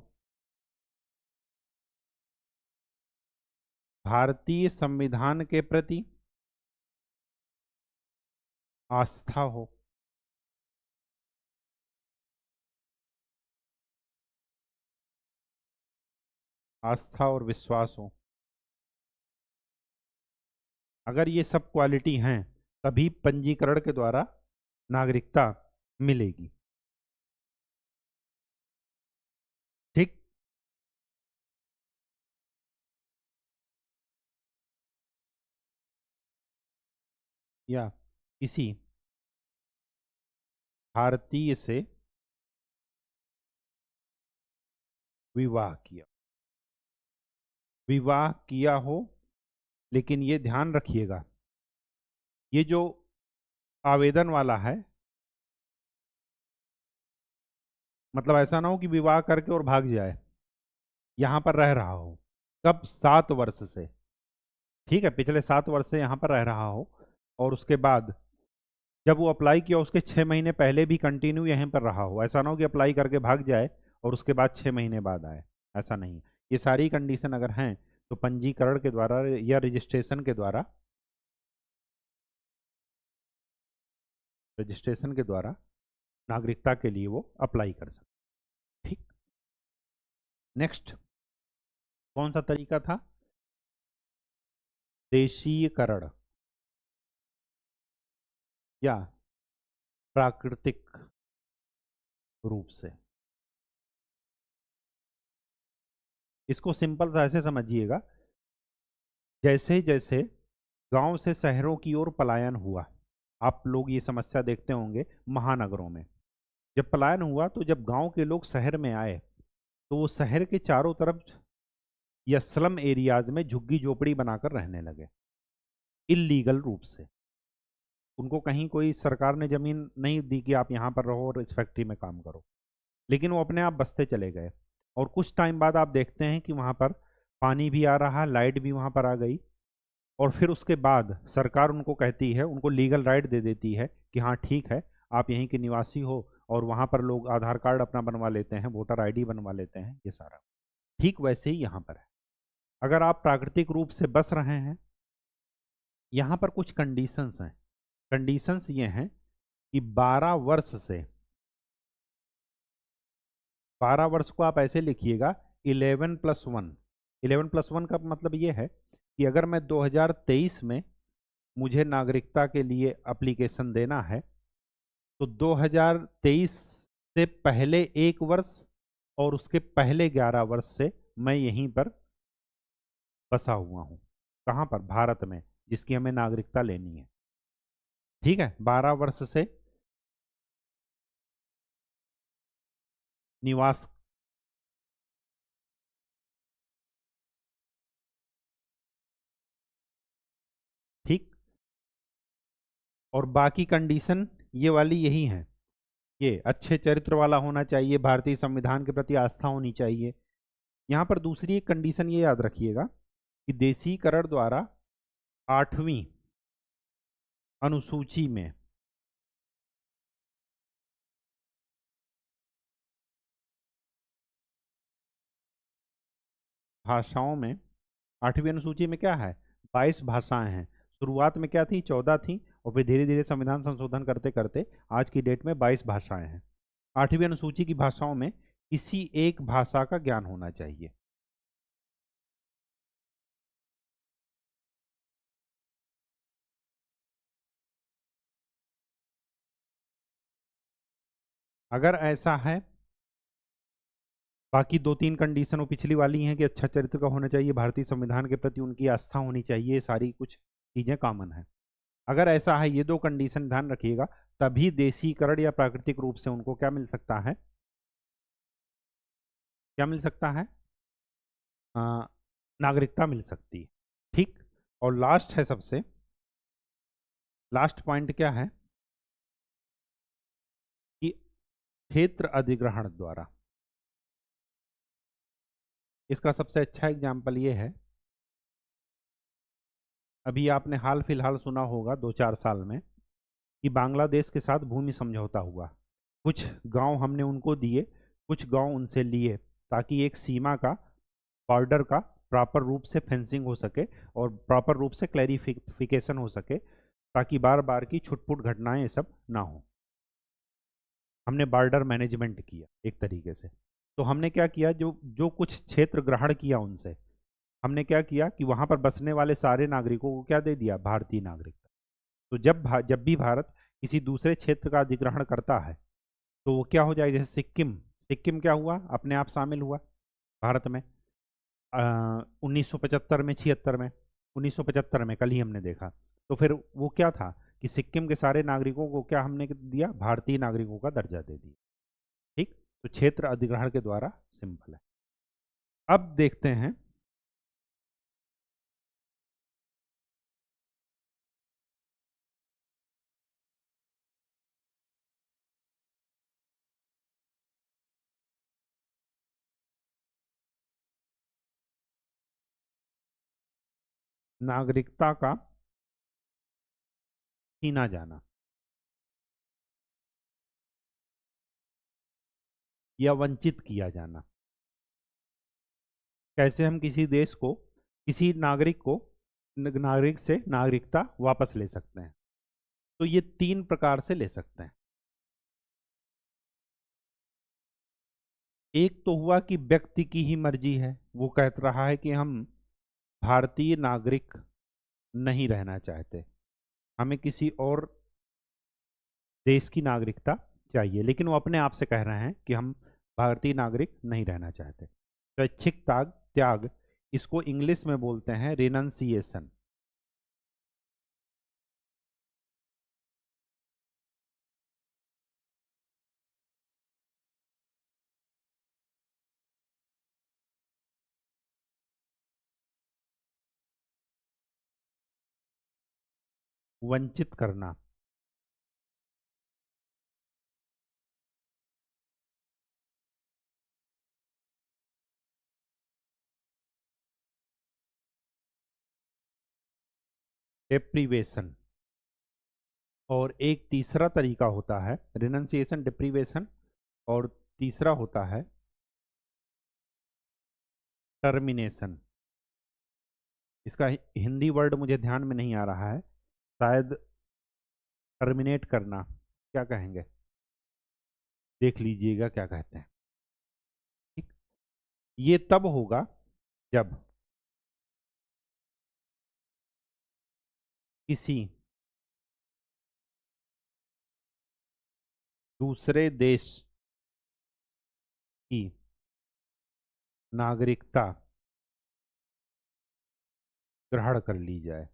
भारतीय संविधान के प्रति आस्था हो, आस्था और विश्वास हो, अगर ये सब क्वालिटी हैं तभी पंजीकरण के द्वारा नागरिकता मिलेगी। ठीक, या किसी भारतीय से विवाह किया, विवाह किया हो। लेकिन ये ध्यान रखिएगा, ये जो आवेदन वाला है, मतलब ऐसा ना हो कि विवाह करके और भाग जाए, यहां पर रह रहा हो। कब? 7 वर्ष से। ठीक है, पिछले 7 वर्ष से यहां पर रह रहा हो, और उसके बाद जब वो अप्लाई किया उसके 6 महीने पहले भी कंटिन्यू यहीं पर रहा हो। ऐसा ना हो कि अप्लाई करके भाग जाए और उसके बाद 6 महीने बाद आए, ऐसा नहीं। ये सारी कंडीशन अगर हैं तो पंजीकरण के द्वारा या रजिस्ट्रेशन के द्वारा, रजिस्ट्रेशन के द्वारा नागरिकता के लिए वो अप्लाई कर सकते। ठीक, नेक्स्ट कौन सा तरीका था? देशीयकरण या प्राकृतिक रूप से। इसको सिंपल सा ऐसे समझिएगा, जैसे जैसे गांव से शहरों की ओर पलायन हुआ, आप लोग ये समस्या देखते होंगे महानगरों में। जब पलायन हुआ तो जब गांव के लोग शहर में आए तो वो शहर के चारों तरफ या स्लम एरियाज में झुग्गी झोपड़ी बनाकर रहने लगे, इलीगल रूप से। उनको कहीं कोई सरकार ने जमीन नहीं दी कि आप यहाँ पर रहो और इस फैक्ट्री में काम करो, लेकिन वो अपने आप बसते चले गए। और कुछ टाइम बाद आप देखते हैं कि वहाँ पर पानी भी आ रहा, लाइट भी वहाँ पर आ गई, और फिर उसके बाद सरकार उनको कहती है, उनको लीगल राइट दे देती है कि हाँ ठीक है, आप यहीं के निवासी हो। और वहाँ पर लोग आधार कार्ड अपना बनवा लेते हैं, वोटर आईडी बनवा लेते हैं, ये सारा। ठीक वैसे ही यहाँ पर है। अगर आप प्राकृतिक रूप से बस रहे हैं, यहाँ पर कुछ कंडीशंस हैं। कंडीशंस ये हैं कि 12 वर्ष से, 12 वर्ष को आप ऐसे लिखिएगा 11+1। 11+1 का मतलब ये है कि अगर मैं 2023 में मुझे नागरिकता के लिए एप्लीकेशन देना है तो 2023 से पहले 1 वर्ष और उसके पहले 11 वर्ष से मैं यहीं पर बसा हुआ हूँ। कहाँ पर? भारत में, जिसकी हमें नागरिकता लेनी है। ठीक है, 12 वर्ष से निवास। ठीक, और बाकी कंडीशन ये वाली यही है। ये अच्छे चरित्र वाला होना चाहिए, भारतीय संविधान के प्रति आस्था होनी चाहिए। यहाँ पर दूसरी एक कंडीशन ये याद रखिएगा कि देशीकरण द्वारा 8वीं अनुसूची में भाषाओं में, 8वीं अनुसूची में क्या है? 22 भाषाएं हैं। शुरुआत में क्या थी, 14 थी, और फिर धीरे धीरे संविधान संशोधन करते करते आज की डेट में 22 भाषाएं हैं। 8वीं अनुसूची की भाषाओं में किसी एक भाषा का ज्ञान होना चाहिए। अगर ऐसा है, बाकी 2-3 कंडीशन वो पिछली वाली हैं कि अच्छा चरित्र का होना चाहिए, भारतीय संविधान के प्रति उनकी आस्था होनी चाहिए, सारी कुछ चीजें कॉमन है। अगर ऐसा है, ये 2 कंडीशन ध्यान रखिएगा, तभी देशीकरण या प्राकृतिक रूप से उनको क्या मिल सकता है, क्या मिल सकता है, आ, नागरिकता मिल सकती है। ठीक। और लास्ट है, सबसे लास्ट पॉइंट क्या है कि क्षेत्र अधिग्रहण द्वारा। इसका सबसे अच्छा एग्जाम्पल ये है, अभी आपने हाल फिलहाल सुना होगा 2-4 साल में कि बांग्लादेश के साथ भूमि समझौता हुआ। कुछ गांव हमने उनको दिए, कुछ गांव उनसे लिए, ताकि एक सीमा का, बॉर्डर का प्रॉपर रूप से फेंसिंग हो सके और प्रॉपर रूप से क्लैरिफिकेशन हो सके, ताकि बार बार की छुटपुट घटनाएं ये सब ना हो। हमने बॉर्डर मैनेजमेंट किया एक तरीके से। तो हमने क्या किया, जो जो कुछ क्षेत्र ग्रहण किया उनसे, हमने क्या किया कि वहां पर बसने वाले सारे नागरिकों को क्या दे दिया, भारतीय नागरिकता। तो जब भी भारत किसी दूसरे क्षेत्र का अधिग्रहण करता है, तो वो क्या हो जाएगा, जैसे सिक्किम, सिक्किम क्या हुआ, अपने आप शामिल हुआ भारत में 1975 में, 76 में, 1975 में, कल ही हमने देखा। तो फिर वो क्या था कि सिक्किम के सारे नागरिकों को क्या हमने दिया, भारतीय नागरिकों का दर्जा दे दिया। ठीक। तो क्षेत्र अधिग्रहण के द्वारा सिंपल है। अब देखते हैं नागरिकता का छीना जाना या वंचित किया जाना। कैसे हम किसी देश को, किसी नागरिक को, नागरिक से नागरिकता वापस ले सकते हैं, तो ये 3 प्रकार से ले सकते हैं। एक तो हुआ कि व्यक्ति की ही मर्जी है, वो कह रहा है कि हम भारतीय नागरिक नहीं रहना चाहते, हमें किसी और देश की नागरिकता चाहिए, लेकिन वो अपने आप से कह रहे हैं कि हम भारतीय नागरिक नहीं रहना चाहते। स्वैच्छिक त्याग त्याग, इसको इंग्लिश में बोलते हैं रिनंसिएशन। वंचित करना। डेप्रीवेशन। और एक तीसरा तरीका होता है रिनंसिएशन, डिप्रीवेशन, और तीसरा होता है टर्मिनेशन। इसका हिंदी वर्ड मुझे ध्यान में नहीं आ रहा है, शायद टर्मिनेट करना, क्या कहेंगे, देख लीजिएगा क्या कहते हैं। ठीक। ये तब होगा जब किसी दूसरे देश की नागरिकता ग्रहण कर ली जाए।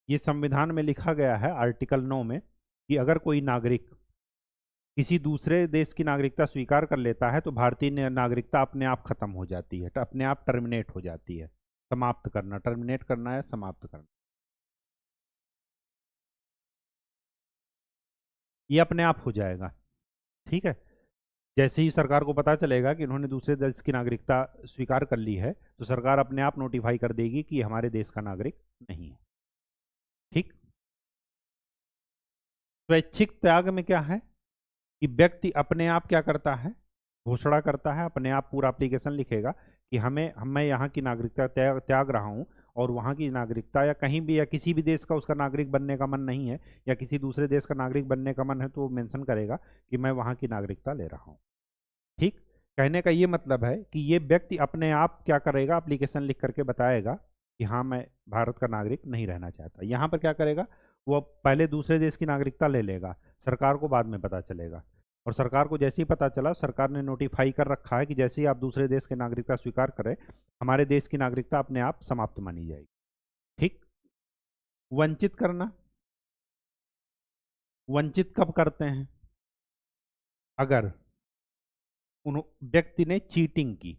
ये संविधान में लिखा गया है आर्टिकल 9 में कि अगर कोई नागरिक किसी दूसरे देश की नागरिकता स्वीकार कर लेता है, तो भारतीय नागरिकता अपने आप खत्म हो जाती है, अपने आप टर्मिनेट हो जाती है। समाप्त करना, टर्मिनेट करना है, समाप्त करना, ये अपने आप हो जाएगा। ठीक है। जैसे ही सरकार को पता चलेगा कि इन्होंने दूसरे देश की नागरिकता स्वीकार कर ली है, तो सरकार अपने आप नोटिफाई कर देगी कि ये हमारे देश का नागरिक नहीं है। ठीक। स्वैच्छिक त्याग में क्या है कि व्यक्ति अपने आप क्या करता है, घोषणा करता है, अपने आप पूरा एप्लीकेशन लिखेगा कि मैं यहाँ की नागरिकता त्याग रहा हूँ और वहाँ की नागरिकता या कहीं भी या किसी भी देश का उसका नागरिक बनने का मन नहीं है या किसी दूसरे देश का नागरिक बनने का मन है तो वो मेंशन करेगा कि मैं वहाँ की नागरिकता ले रहा हूँ। ठीक। कहने का ये मतलब है कि ये व्यक्ति अपने आप क्या करेगा, एप्लीकेशन लिख करके बताएगा कि हाँ मैं भारत का नागरिक नहीं रहना चाहता। यहाँ पर क्या करेगा, वो पहले दूसरे देश की नागरिकता ले लेगा, सरकार को बाद में पता चलेगा, और सरकार को जैसे ही पता चला, सरकार ने नोटिफाई कर रखा है कि जैसे ही आप दूसरे देश की नागरिकता स्वीकार करें, हमारे देश की नागरिकता अपने आप समाप्त मानी जाएगी। ठीक। वंचित करना, वंचित कब करते हैं, अगर उन व्यक्ति ने चीटिंग की।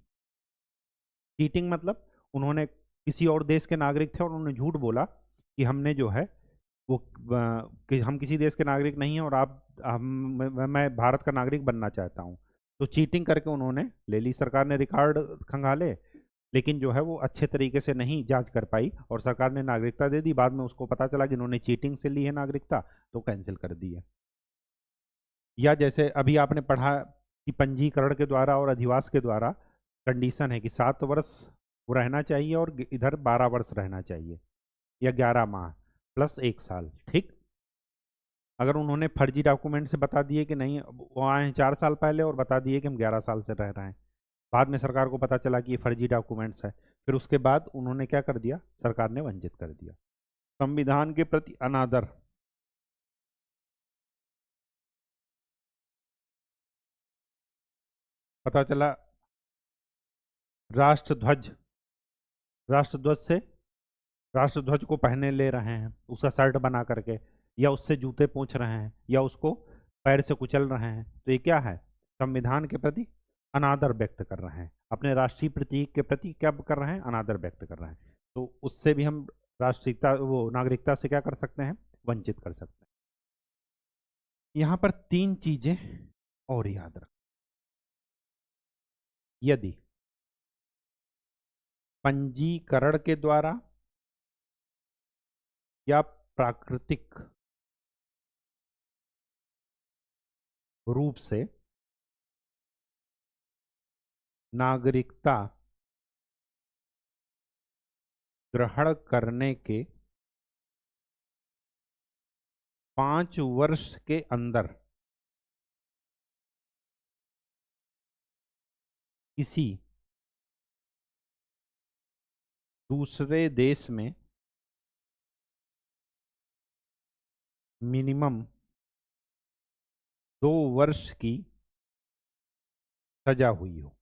चीटिंग मतलब उन्होंने किसी और देश के नागरिक थे और उन्होंने झूठ बोला कि हमने जो है वो कि हम किसी देश के नागरिक नहीं हैं और मैं भारत का नागरिक बनना चाहता हूँ, तो चीटिंग करके उन्होंने ले ली। सरकार ने रिकॉर्ड खंगाले, लेकिन जो है वो अच्छे तरीके से नहीं जांच कर पाई और सरकार ने नागरिकता दे दी। बाद में उसको पता चला कि इन्होंने चीटिंग से ली है नागरिकता, तो कैंसिल कर दी है। या जैसे अभी आपने पढ़ा कि पंजीकरण के द्वारा और अधिवास के द्वारा कंडीशन है कि 7 वर्ष वो रहना चाहिए और इधर 12 वर्ष रहना चाहिए, या 11 माह प्लस 1 साल। ठीक। अगर उन्होंने फर्जी डॉक्यूमेंट से बता दिए कि नहीं, वो आए हैं 4 साल पहले और बता दिए कि हम 11 साल से रह रहे हैं, बाद में सरकार को पता चला कि ये फर्जी डॉक्यूमेंट्स है, फिर उसके बाद उन्होंने क्या कर दिया, सरकार ने वंचित कर दिया। संविधान के प्रति अनादर, पता चला राष्ट्रध्वज, राष्ट्रध्वज से राष्ट्रध्वज को पहने ले रहे हैं उसका शर्ट बना करके, या उससे जूते पोंछ रहे हैं, या उसको पैर से कुचल रहे हैं, तो ये क्या है, संविधान के प्रति अनादर व्यक्त कर रहे हैं। अपने राष्ट्रीय प्रतीक के प्रति क्या कर रहे हैं, अनादर व्यक्त कर रहे हैं। तो उससे भी हम राष्ट्रीयता वो नागरिकता से क्या कर सकते हैं, वंचित कर सकते हैं। यहाँ पर 3 चीजें और याद रख, यदि पंजीकरण के द्वारा या प्राकृतिक रूप से नागरिकता ग्रहण करने के 5 वर्ष के अंदर किसी दूसरे देश में मिनिमम 2 वर्ष की सजा हुई हो।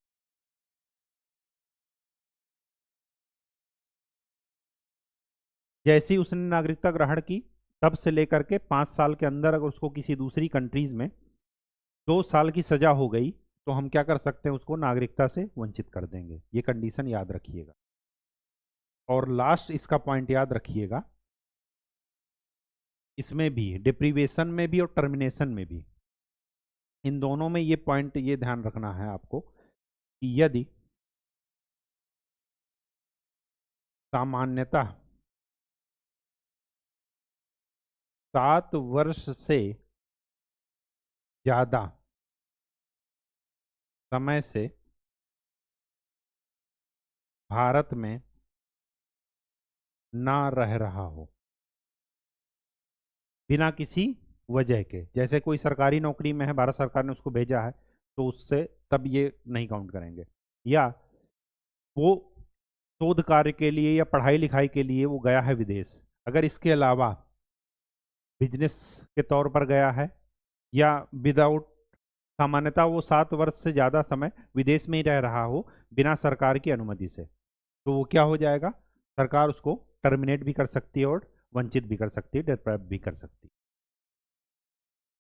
जैसे ही उसने नागरिकता ग्रहण की, तब से लेकर के 5 साल के अंदर अगर उसको किसी दूसरी कंट्रीज में 2 साल की सजा हो गई, तो हम क्या कर सकते हैं, उसको नागरिकता से वंचित कर देंगे। ये कंडीशन याद रखिएगा। और लास्ट इसका पॉइंट याद रखिएगा, इसमें भी डिप्रीवेशन में भी और टर्मिनेशन में भी, इन दोनों में ये पॉइंट ये ध्यान रखना है आपको कि यदि सामान्यतः 7 वर्ष से ज्यादा समय से भारत में ना रह रहा हो बिना किसी वजह के, जैसे कोई सरकारी नौकरी में है, भारत सरकार ने उसको भेजा है, तो उससे तब ये नहीं काउंट करेंगे। या वो शोध कार्य के लिए या पढ़ाई लिखाई के लिए वो गया है विदेश, अगर इसके अलावा बिजनेस के तौर पर गया है या विदाउट, सामान्यतः वो 7 वर्ष से ज़्यादा समय विदेश में ही रह रहा हो बिना सरकार की अनुमति से, तो वो क्या हो जाएगा, सरकार उसको टर्मिनेट भी कर सकती है और वंचित भी कर सकती है, डिप्राइव भी कर सकती है।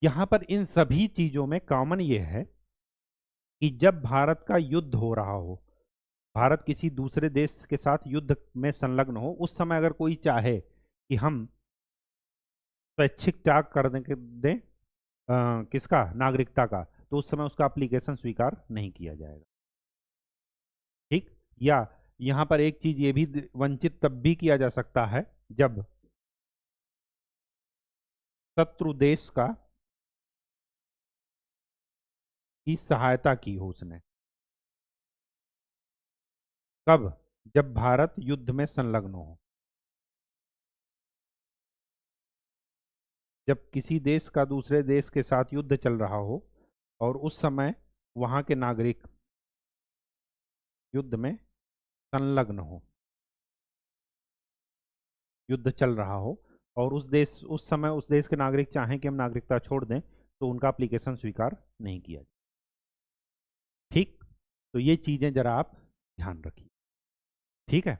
यहाँ पर इन सभी चीज़ों में कॉमन ये है कि जब भारत का युद्ध हो रहा हो, भारत किसी दूसरे देश के साथ युद्ध में संलग्न हो, उस समय अगर कोई चाहे कि हम स्वैच्छिक त्याग कर दें किसका, नागरिकता का, तो उस समय उसका एप्लीकेशन स्वीकार नहीं किया जाएगा। ठीक। या यहां पर एक चीज ये भी वंचित तब भी किया जा सकता है जब शत्रु देश का की सहायता की हो उसने। कब? जब भारत युद्ध में संलग्न हो। जब किसी देश का दूसरे देश के साथ युद्ध चल रहा हो और उस समय वहां के नागरिक युद्ध में संलग्न हो, युद्ध चल रहा हो और उस समय उस देश के नागरिक चाहें कि हम नागरिकता छोड़ दें, तो उनका एप्लीकेशन स्वीकार नहीं किया जाए। ठीक, तो ये चीजें जरा आप ध्यान रखिए। ठीक है।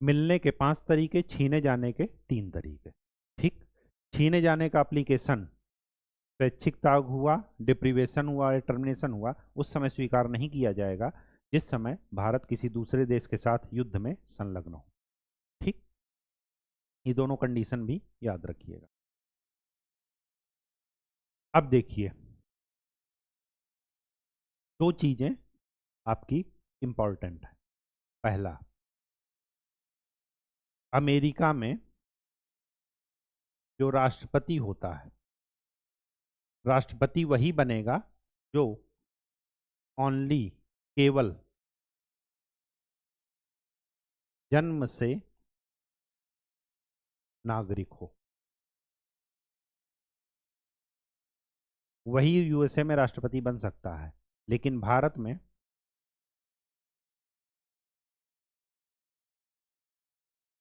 मिलने के 5 तरीके, छीने जाने के 3 तरीके। ठीक। छीने जाने का एप्लीकेशन स्वैच्छिक त्याग हुआ, डिप्रीवेशन हुआ या टर्मिनेशन हुआ, उस समय स्वीकार नहीं किया जाएगा जिस समय भारत किसी दूसरे देश के साथ युद्ध में संलग्न हो। ठीक, ये दोनों कंडीशन भी याद रखिएगा। अब देखिए, दो चीजें आपकी इंपॉर्टेंट है। पहला, अमेरिका में जो राष्ट्रपति होता है, राष्ट्रपति वही बनेगा जो ओनली, केवल जन्म से नागरिक हो। वही यूएसए में राष्ट्रपति बन सकता है, लेकिन भारत में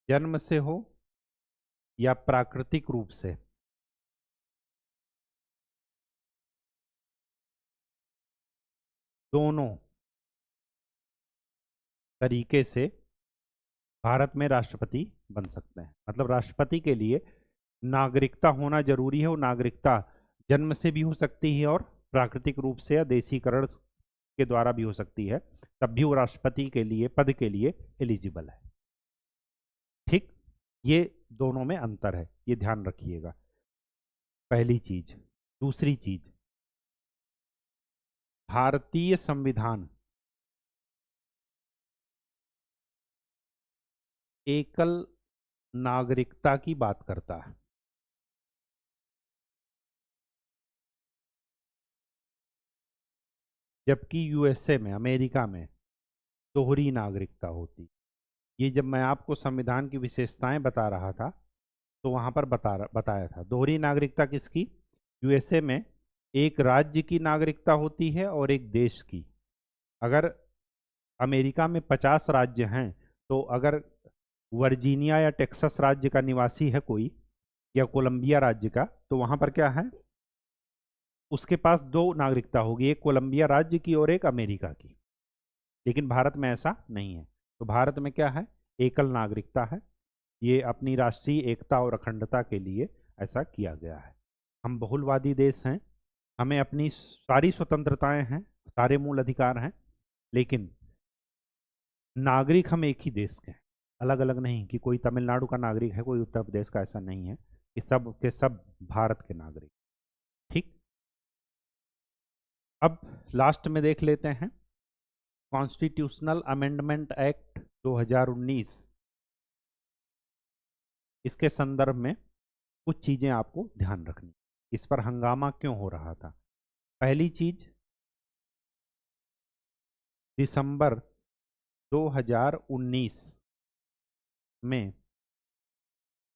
जन्म से हो या प्राकृतिक रूप से, दोनों तरीके से भारत में राष्ट्रपति बन सकते हैं। मतलब राष्ट्रपति के लिए नागरिकता होना जरूरी है, और नागरिकता जन्म से भी हो सकती है और प्राकृतिक रूप से या देशीकरण के द्वारा भी हो सकती है, तब भी वो राष्ट्रपति के लिए, पद के लिए एलिजिबल है। ठीक, ये दोनों में अंतर है, ये ध्यान रखिएगा। पहली चीज। दूसरी चीज, भारतीय संविधान एकल नागरिकता की बात करता है, जबकि यूएसए में, अमेरिका में दोहरी नागरिकता होती। ये जब मैं आपको संविधान की विशेषताएं बता रहा था तो वहां पर बताया था दोहरी नागरिकता किसकी। यूएसए में एक राज्य की नागरिकता होती है और एक देश की। अगर अमेरिका में 50 राज्य हैं, तो अगर वर्जीनिया या टेक्सास राज्य का निवासी है कोई, या कोलंबिया राज्य का, तो वहां पर क्या है, उसके पास दो नागरिकता होगी, एक कोलंबिया राज्य की और एक अमेरिका की। लेकिन भारत में ऐसा नहीं है। तो भारत में क्या है, एकल नागरिकता है। ये अपनी राष्ट्रीय एकता और अखंडता के लिए ऐसा किया गया है। हम बहुलवादी देश हैं, हमें अपनी सारी स्वतंत्रताएं हैं, सारे मूल अधिकार हैं, लेकिन नागरिक हम एक ही देश के हैं, अलग अलग नहीं कि कोई तमिलनाडु का नागरिक है, कोई उत्तर प्रदेश का, ऐसा नहीं है कि सब के सब भारत के नागरिक। ठीक। अब लास्ट में देख लेते हैं कॉन्स्टिट्यूशनल अमेंडमेंट एक्ट 2019। इसके संदर्भ में कुछ चीजें आपको ध्यान रखनी, इस पर हंगामा क्यों हो रहा था। पहली चीज, दिसंबर 2019 में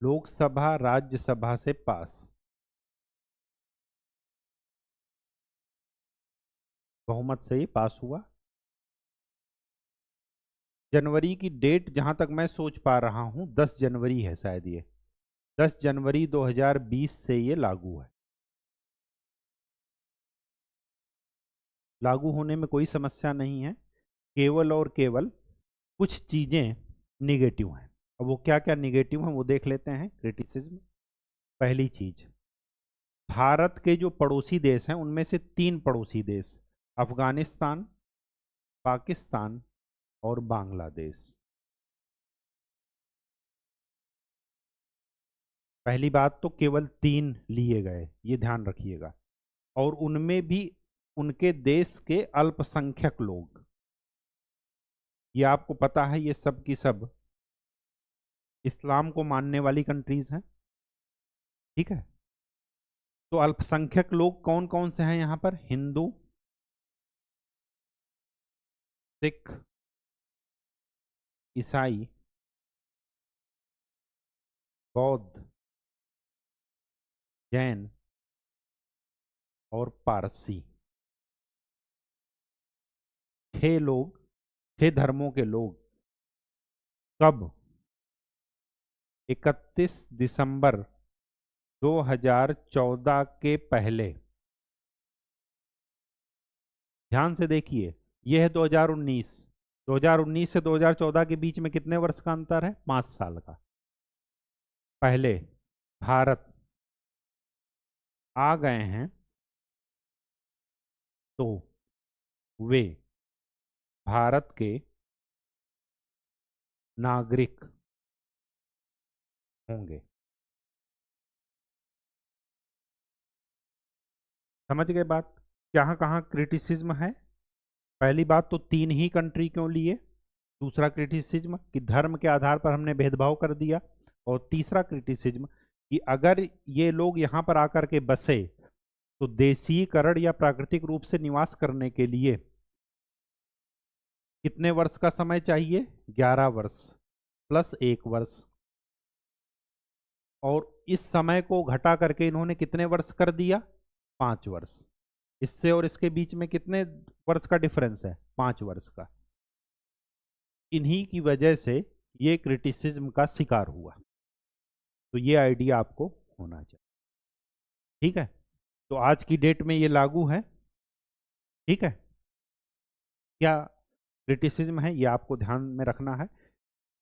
लोकसभा राज्यसभा से पास, बहुमत से ही पास हुआ। जनवरी की डेट जहां तक मैं सोच पा रहा हूं 10 जनवरी है शायद, ये 10 जनवरी 2020 से ये लागू है। लागू होने में कोई समस्या नहीं है, केवल और केवल कुछ चीजें निगेटिव हैं। अब वो क्या क्या निगेटिव हैं वो देख लेते हैं, क्रिटिसिज्म। पहली चीज, भारत के जो पड़ोसी देश हैं उनमें से 3 पड़ोसी देश, अफगानिस्तान, पाकिस्तान और बांग्लादेश। पहली बात तो केवल 3 लिए गए, ये ध्यान रखिएगा, और उनमें भी उनके देश के अल्पसंख्यक लोग। ये आपको पता है, ये सब की सब इस्लाम को मानने वाली कंट्रीज हैं। ठीक है। तो अल्पसंख्यक लोग कौन कौन से हैं यहाँ पर, हिंदू, सिख, ईसाई, बौद्ध, जैन और पारसी, 6 लोग, 6 धर्मों के लोग कब 31 दिसंबर 2014 के पहले, ध्यान से देखिए, यह है 2019, 2019 से 2014 के बीच में कितने वर्ष का अंतर है? 5 साल का। पहले भारत आ गए हैं तो वे भारत के नागरिक होंगे। समझ गए बात? कहाँ कहाँ क्रिटिसिज्म है? पहली बात तो 3 ही कंट्री क्यों लिए, दूसरा क्रिटिसिज्म कि धर्म के आधार पर हमने भेदभाव कर दिया, और तीसरा क्रिटिसिज्म कि अगर ये लोग यहाँ पर आकर के बसे तो देशीकरण या प्राकृतिक रूप से निवास करने के लिए कितने वर्ष का समय चाहिए? 11 वर्ष प्लस 1 वर्ष, और इस समय को घटा करके इन्होंने कितने वर्ष कर दिया? 5 वर्ष। इससे और इसके बीच में कितने वर्ष का डिफरेंस है? 5 वर्ष का। इन्हीं की वजह से ये क्रिटिसिज्म का शिकार हुआ। तो ये आइडिया आपको होना चाहिए। ठीक है, तो आज की डेट में ये लागू है। ठीक है, क्या क्रिटिसिज्म है ये आपको ध्यान में रखना है।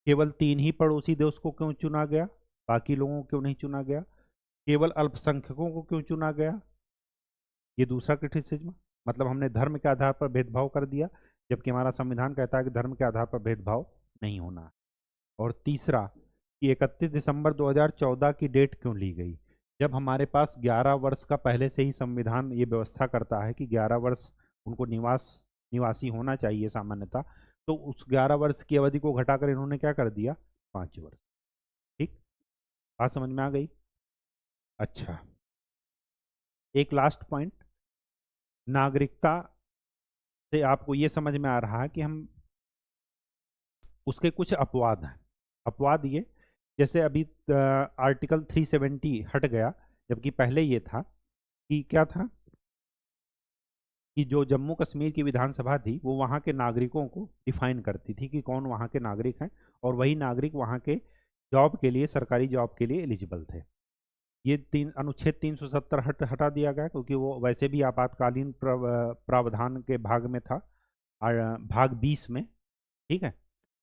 केवल 3 ही पड़ोसी देश को क्यों चुना गया, बाकी लोगों को क्यों नहीं चुना गया? केवल अल्पसंख्यकों को क्यों चुना गया? ये दूसरा क्रिटिसिज्म, मतलब हमने धर्म के आधार पर भेदभाव कर दिया, जबकि हमारा संविधान कहता है कि धर्म के आधार पर भेदभाव नहीं होना है। और तीसरा कि 31 दिसंबर 2014 की डेट क्यों ली गई, जब हमारे पास 11 वर्ष का पहले से ही संविधान ये व्यवस्था करता है कि 11 वर्ष उनको निवासी होना चाहिए सामान्यतः, तो उस 11 वर्ष की अवधि को घटाकर इन्होंने क्या कर दिया? 5 वर्ष। ठीक, बात समझ में आ गई? अच्छा, एक लास्ट पॉइंट, नागरिकता से आपको ये समझ में आ रहा है कि हम उसके कुछ अपवाद हैं। अपवाद ये, जैसे अभी आर्टिकल 370 हट गया, जबकि पहले ये था कि क्या था कि जो जम्मू कश्मीर की विधानसभा थी वो वहाँ के नागरिकों को डिफाइन करती थी कि कौन वहाँ के नागरिक हैं, और वही नागरिक वहाँ के जॉब के लिए, सरकारी जॉब के लिए एलिजिबल थे। ये अनुच्छेद 370 हटा दिया गया, क्योंकि वो वैसे भी आपातकालीन प्रावधान के भाग में था, भाग 20 में। ठीक है,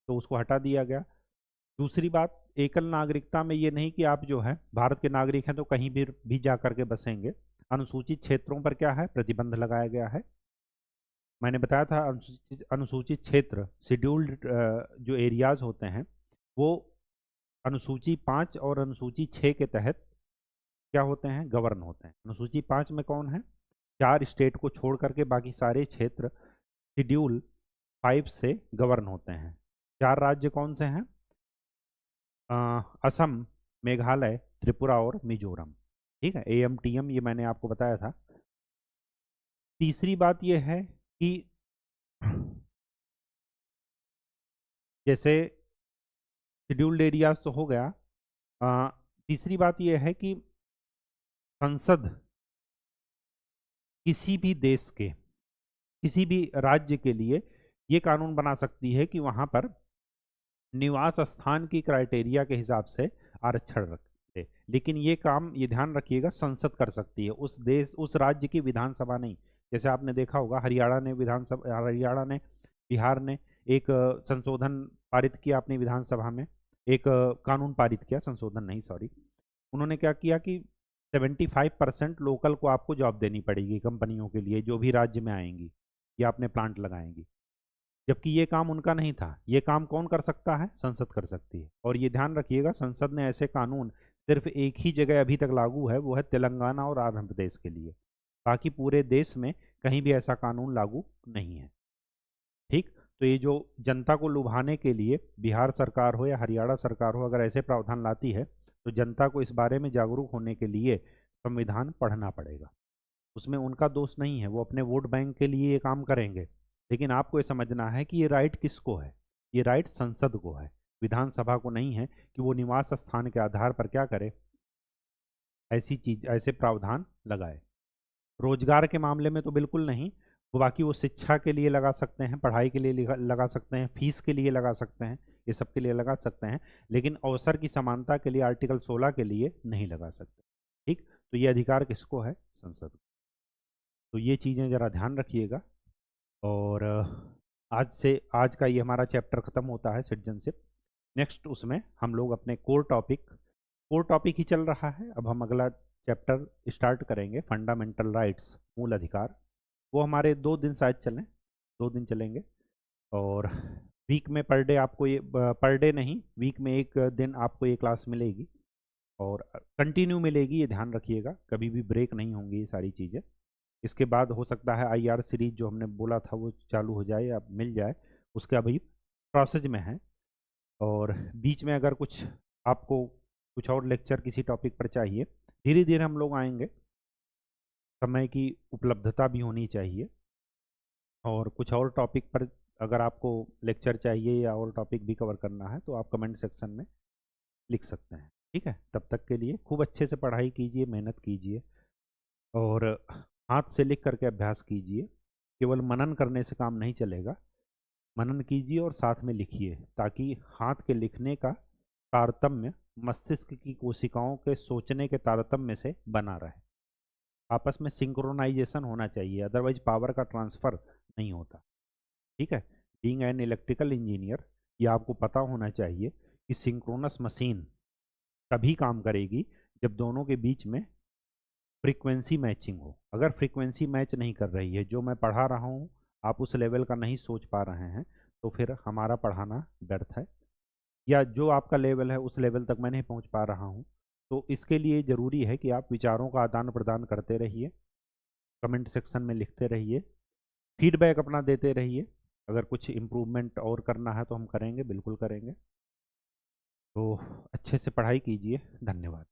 तो उसको हटा दिया गया। दूसरी बात, एकल नागरिकता में ये नहीं कि आप जो है भारत के नागरिक हैं तो कहीं भी जा करके बसेंगे। अनुसूचित क्षेत्रों पर क्या है? प्रतिबंध लगाया गया है। मैंने बताया था अनुसूचित क्षेत्र, शेड्यूल्ड जो एरियाज होते हैं वो अनुसूची 5 और अनुसूची 6 के तहत क्या होते हैं? गवर्न होते हैं। अनुसूची 5 में कौन है? 4 स्टेट को छोड़ करके बाकी सारे क्षेत्र शेड्यूल 5 से गवर्न होते हैं। 4 राज्य कौन से हैं? असम, मेघालय, त्रिपुरा और मिजोरम। ठीक है, AMTM ये मैंने आपको बताया था। तीसरी बात यह है कि जैसे शेड्यूल्ड एरियाज तो हो गया, तीसरी बात यह है कि संसद किसी भी देश के, किसी भी राज्य के लिए ये कानून बना सकती है कि वहां पर निवास स्थान की क्राइटेरिया के हिसाब से आरक्षण रखे, लेकिन ये काम, ये ध्यान रखिएगा, संसद कर सकती है, उस देश, उस राज्य की विधानसभा नहीं। जैसे आपने देखा होगा हरियाणा ने, बिहार ने एक संशोधन पारित किया अपनी विधानसभा में, एक कानून पारित किया, संशोधन नहीं सॉरी, उन्होंने क्या किया कि 75% लोकल को आपको जॉब देनी पड़ेगी कंपनियों के लिए जो भी राज्य में आएंगी या अपने प्लांट लगाएंगी, जबकि ये काम उनका नहीं था। ये काम कौन कर सकता है? संसद कर सकती है। और ये ध्यान रखिएगा, संसद ने ऐसे कानून सिर्फ एक ही जगह अभी तक लागू है, वो है तेलंगाना और आंध्र प्रदेश के लिए, बाकी पूरे देश में कहीं भी ऐसा कानून लागू नहीं है। ठीक, तो ये जो जनता को लुभाने के लिए बिहार सरकार हो या हरियाणा सरकार हो, अगर ऐसे प्रावधान लाती है तो जनता को इस बारे में जागरूक होने के लिए संविधान पढ़ना पड़ेगा। उसमें उनका दोष नहीं है, वो अपने वोट बैंक के लिए ये काम करेंगे, लेकिन आपको ये समझना है कि ये राइट किसको है। ये राइट संसद को है, विधानसभा को नहीं है कि वो निवास स्थान के आधार पर क्या करे, ऐसी चीज, ऐसे प्रावधान लगाए। रोजगार के मामले में तो बिल्कुल नहीं। वो बाकी वो शिक्षा के लिए लगा सकते हैं, पढ़ाई के लिए लगा सकते हैं, फीस के लिए लगा सकते हैं, ये सब के लिए लगा सकते हैं, लेकिन अवसर की समानता के लिए आर्टिकल 16 के लिए नहीं लगा सकते। ठीक, तो ये अधिकार किसको है, संसद को। तो ये चीज़ें ज़रा ध्यान रखिएगा। और आज का ये हमारा चैप्टर ख़त्म होता है सिटीजनशिप। नेक्स्ट उसमें हम लोग अपने कोर टॉपिक ही चल रहा है। अब हम अगला चैप्टर स्टार्ट करेंगे, फंडामेंटल राइट्स, मूल अधिकार। वो हमारे 2 दिन शायद चलें, 2 दिन चलेंगे। और वीक में पर डे आपको ये, पर डे नहीं, वीक में एक दिन आपको ये क्लास मिलेगी और कंटिन्यू मिलेगी, ये ध्यान रखिएगा, कभी भी ब्रेक नहीं होंगी ये सारी चीज़ें। इसके बाद हो सकता है आईआर सीरीज जो हमने बोला था वो चालू हो जाए या मिल जाए, उसका अभी प्रोसेस में है। और बीच में अगर कुछ आपको कुछ और लेक्चर किसी टॉपिक पर चाहिए, धीरे धीरे हम लोग आएंगे, समय की उपलब्धता भी होनी चाहिए। और कुछ और टॉपिक पर अगर आपको लेक्चर चाहिए या और टॉपिक भी कवर करना है तो आप कमेंट सेक्शन में लिख सकते हैं। ठीक है, तब तक के लिए खूब अच्छे से पढ़ाई कीजिए, मेहनत कीजिए और हाथ से लिख करके अभ्यास कीजिए। केवल मनन करने से काम नहीं चलेगा, मनन कीजिए और साथ में लिखिए, ताकि हाथ के लिखने का तारतम्य मस्तिष्क की कोशिकाओं के सोचने के तारतम्य से बना रहे। आपस में सिंक्रोनाइजेशन होना चाहिए, अदरवाइज पावर का ट्रांसफ़र नहीं होता। ठीक है, बीइंग एन इलेक्ट्रिकल इंजीनियर, ये आपको पता होना चाहिए कि सिंक्रोनस मशीन तभी काम करेगी जब दोनों के बीच में फ्रीक्वेंसी मैचिंग हो। अगर फ्रीक्वेंसी मैच नहीं कर रही है, जो मैं पढ़ा रहा हूँ आप उस लेवल का नहीं सोच पा रहे हैं, तो फिर हमारा पढ़ाना व्यर्थ है। या जो आपका लेवल है उस लेवल तक मैं नहीं पहुँच पा रहा हूँ, तो इसके लिए ज़रूरी है कि आप विचारों का आदान प्रदान करते रहिए, कमेंट सेक्शन में लिखते रहिए, फीडबैक अपना देते रहिए। अगर कुछ इम्प्रूवमेंट और करना है तो हम करेंगे, बिल्कुल करेंगे। तो अच्छे से पढ़ाई कीजिए। धन्यवाद।